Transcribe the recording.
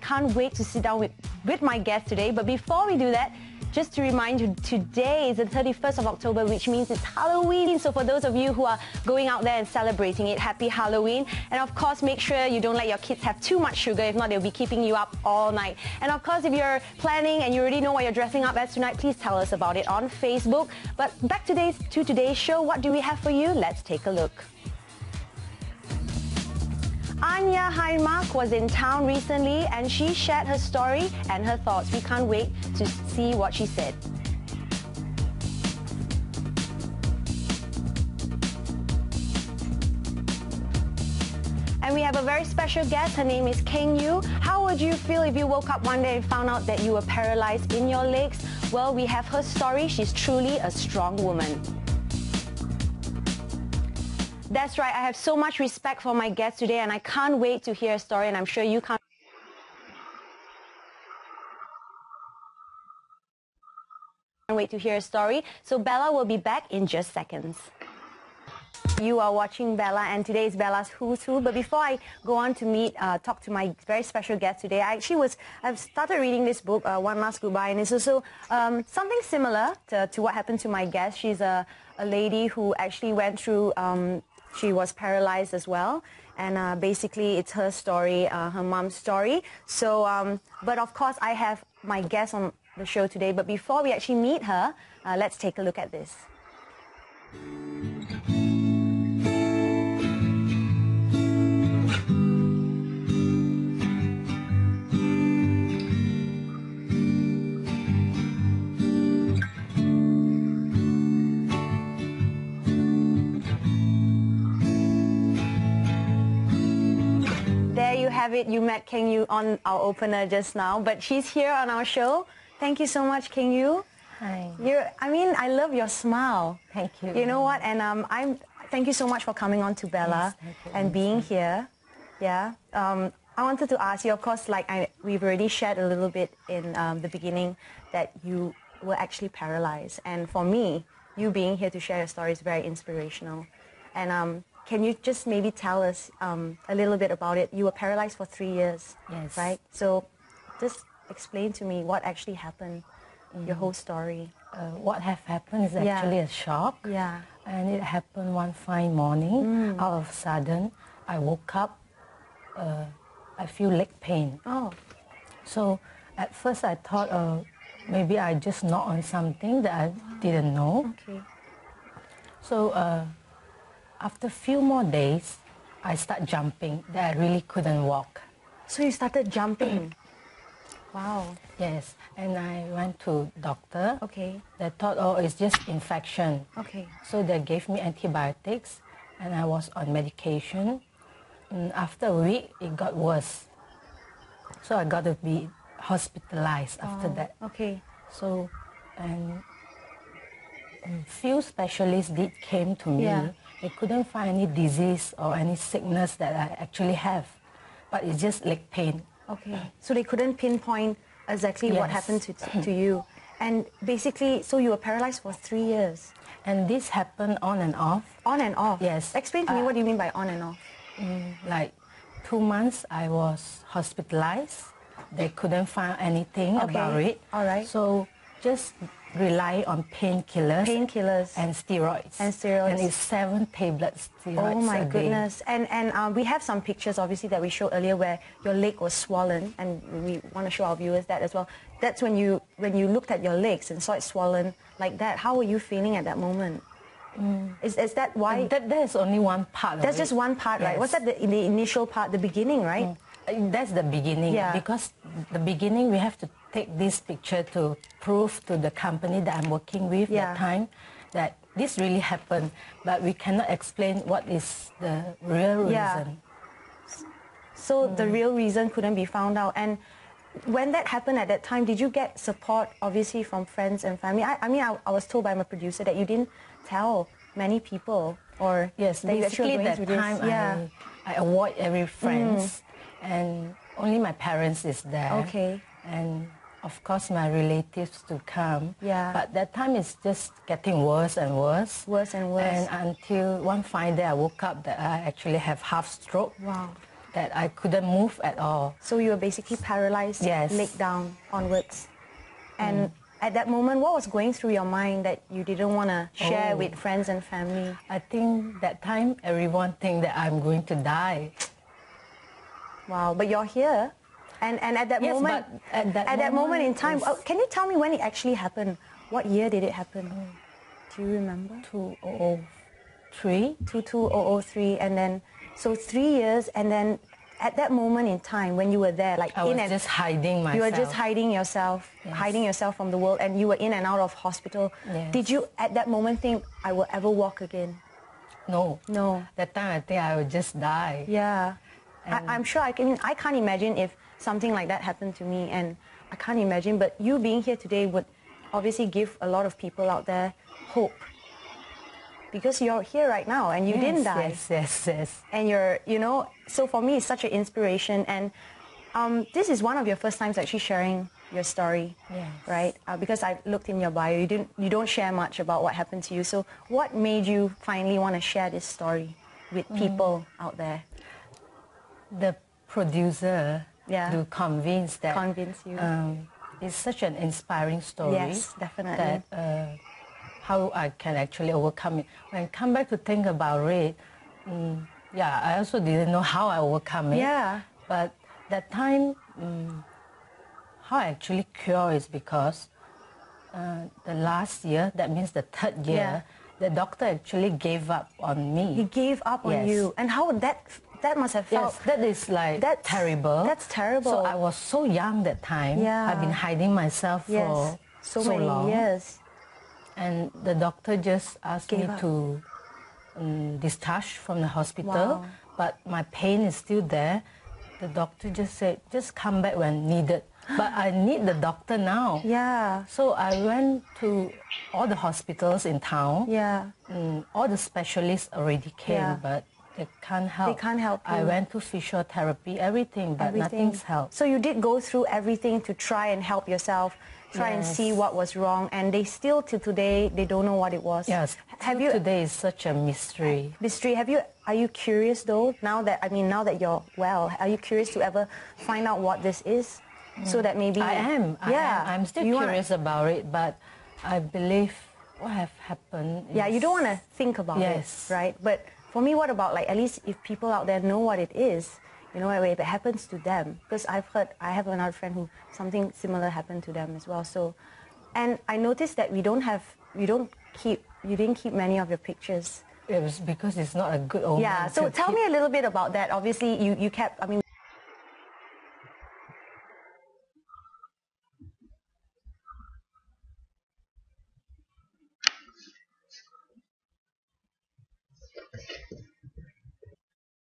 Can't wait to sit down with my guest today. But before we do that, just to remind you, today is the 31st of October, which means it's Halloween. So for those of you who are going out there and celebrating it, happy Halloween. And of course, make sure you don't let your kids have too much sugar. If not, they'll be keeping you up all night. And of course, if you're planning and you already know what you're dressing up as tonight, please tell us about it on Facebook. But back to today's show, what do we have for you? Let's take a look. Anya Heinmark was in town recently and she shared her story and her thoughts. We can't wait to see what she said. And we have a very special guest. Her name is Kheng Yu. How would you feel if you woke up one day and found out that you were paralyzed in your legs? Well, we have her story. She's truly a strong woman. That's right, I have so much respect for my guest today and I can't wait to hear her story, and I'm sure you can't wait to hear her story. So Bella will be back in just seconds. You are watching Bella and today is Bella's Who's Who. But before I go on to talk to my very special guest today, I've started reading this book, One Last Goodbye, and it's also something similar to what happened to my guest. She's a lady who actually went through she was paralyzed as well, and basically it's her story, her mom's story. So, but of course I have my guest on the show today, but before we actually meet her, let's take a look at this. There you have it. You met Kheng Yu on our opener just now, but she's here on our show. Thank you so much, Kheng Yu. Hi. I love your smile. Thank you. You know what? And thank you so much for coming on to Bella and being here. Yeah. I wanted to ask you, of course, we've already shared a little bit in the beginning that you were actually paralyzed. And for me, you being here to share your story is very inspirational. And can you just maybe tell us a little bit about it? You were paralyzed for 3 years, yes, right? So just explain to me what actually happened, your whole story. What have happened is actually a shock. Yeah. And it happened one fine morning. All of a sudden, I woke up, I feel leg pain. Oh. So at first I thought maybe I just knocked on something that I didn't know. Okay. So after a few more days, I started jumping, that I really couldn't walk. So you started jumping? Wow. Yes, and I went to doctor. Okay. They thought, oh, it's just infection. Okay. So they gave me antibiotics, and I was on medication. And after a week, it got worse. So I got to be hospitalized after that. Okay. So, and few specialists came to me. Yeah. They couldn't find any disease or any sickness that I actually have, but it's just leg pain. Okay. So they couldn't pinpoint exactly what happened to you. And basically, so you were paralyzed for 3 years. And this happened on and off. On and off? Yes. Explain to me, what do you mean by on and off? Like 2 months I was hospitalized. They couldn't find anything about it. All right. So just rely on painkillers. Painkillers. And steroids. And steroids. And it's 7 tablets steroids Oh my a day. goodness. And we have some pictures obviously that we showed earlier where your leg was swollen, and we want to show our viewers that as well. That's when you looked at your legs and saw it swollen like that. How were you feeling at that moment? Is that why? There's only one part. That's just one part, right? Was that the initial part, the beginning, right? That's the beginning. Yeah. Because the beginning we have to take this picture to prove to the company that I'm working with that time that this really happened, but we cannot explain what is the real reason. So the real reason couldn't be found out. And when that happened at that time, did you get support, obviously, from friends and family? I was told by my producer that you didn't tell many people, or yes, that basically that time I avoid every friends, and only my parents is there. Okay. And of course my relatives to come. Yeah. But that time it's just getting worse and worse. Worse and worse. And until one fine day I woke up that I actually have half stroke. Wow. that I couldn't move at all. So you were basically paralyzed, Yes. leg down, onwards. And at that moment, what was going through your mind that you didn't want to share with friends and family? I think that time everyone think that I'm going to die. Wow, but you're here. And at that Yes, moment, but at that moment in time, is- can you tell me when it actually happened? What year did it happen? Do you remember? 2003. 2003, and then, so 3 years, and then at that moment in time when you were there, like I was just hiding myself. You were just hiding yourself, Yes. hiding yourself from the world, and you were in and out of hospital. Yes. Did you at that moment think, I will ever walk again? No. No. That time I think I would just die. Yeah. I'm sure I can't imagine if something like that happened to me, and I can't imagine, but you being here today would obviously give a lot of people out there hope. Because you're here right now and you didn't die. Yes. And you're, so for me it's such an inspiration, and this is one of your first times actually sharing your story, Yes. right? Because I looked in your bio, you don't share much about what happened to you. So what made you finally want to share this story with people out there? The producer to convince you. It's such an inspiring story. Yes, definitely. That how I can actually overcome it. When I come back to think about it, I also didn't know how I overcome it. Yeah. But that time, how I actually cure is because the last year, that means the third year, the doctor actually gave up on me. He gave up on you. And how would that must have felt? Yes, that is like terrible. That's terrible. So I was so young that time. Yeah. I've been hiding myself for so many long. years. And the doctor just asked me to discharge from the hospital. Wow. But my pain is still there. The doctor just said, just come back when needed. But I need the doctor now. Yeah. So I went to all the hospitals in town. Yeah. All the specialists already came, but they can't help. They can't help you. I went to physiotherapy, everything, but nothing's helped. So you did go through everything to try and help yourself, try and see what was wrong, and they still till today they don't know what it was. Yes. Today is such a mystery. Are you curious though, now that you're well, are you curious to ever find out what this is? So that maybe I am. I'm still curious about it, but I believe what have happened is... Yeah, you don't want to think about it, right? But for me, what about, like, at least if people out there know what it is, if it happens to them, because I have another friend who something similar happened to them as well. So, and I noticed that you didn't keep many of your pictures. It was because it's not a good omen. Yeah, so tell me a little bit about that. Obviously, you kept,